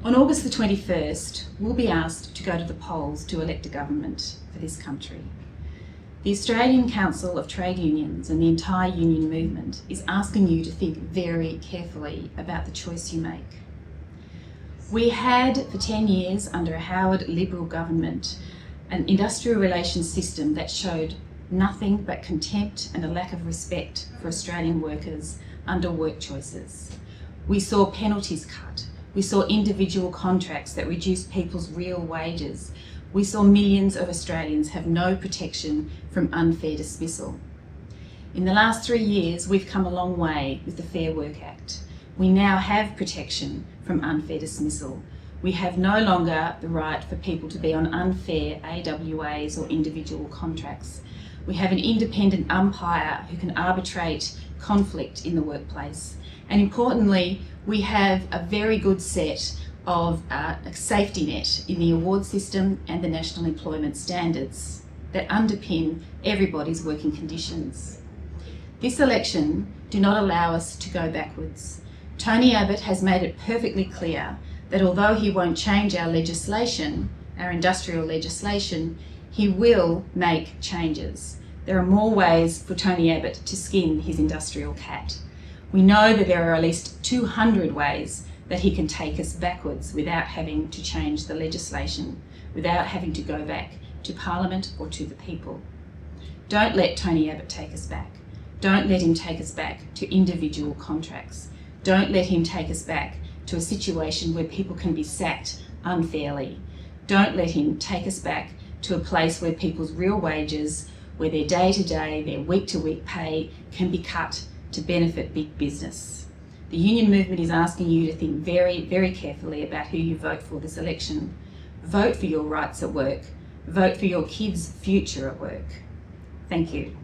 On August the 21st, we'll be asked to go to the polls to elect a government for this country. The Australian Council of Trade Unions and the entire union movement is asking you to think very carefully about the choice you make. We had for 10 years under a Howard Liberal government an industrial relations system that showed nothing but contempt and a lack of respect for Australian workers under work choices. We saw penalties cut. We saw individual contracts that reduced people's real wages. We saw millions of Australians have no protection from unfair dismissal. In the last 3 years, we've come a long way with the Fair Work Act. We now have protection from unfair dismissal. We have no longer the right for people to be on unfair AWAs or individual contracts. We have an independent umpire who can arbitrate conflict in the workplace. And importantly, we have a very good set of a safety net in the award system and the national employment standards that underpin everybody's working conditions. This election do not allow us to go backwards. Tony Abbott has made it perfectly clear that although he won't change our legislation, our industrial legislation, he will make changes. There are more ways for Tony Abbott to skin his industrial cat. We know that there are at least 200 ways that he can take us backwards without having to change the legislation, without having to go back to Parliament or to the people. Don't let Tony Abbott take us back. Don't let him take us back to individual contracts. Don't let him take us back to a situation where people can be sacked unfairly. Don't let him take us back to a place where people's real wages, where their day-to-day, their week-to-week pay can be cut to benefit big business. The union movement is asking you to think very, very carefully about who you vote for this election. Vote for your rights at work. Vote for your kids' future at work. Thank you.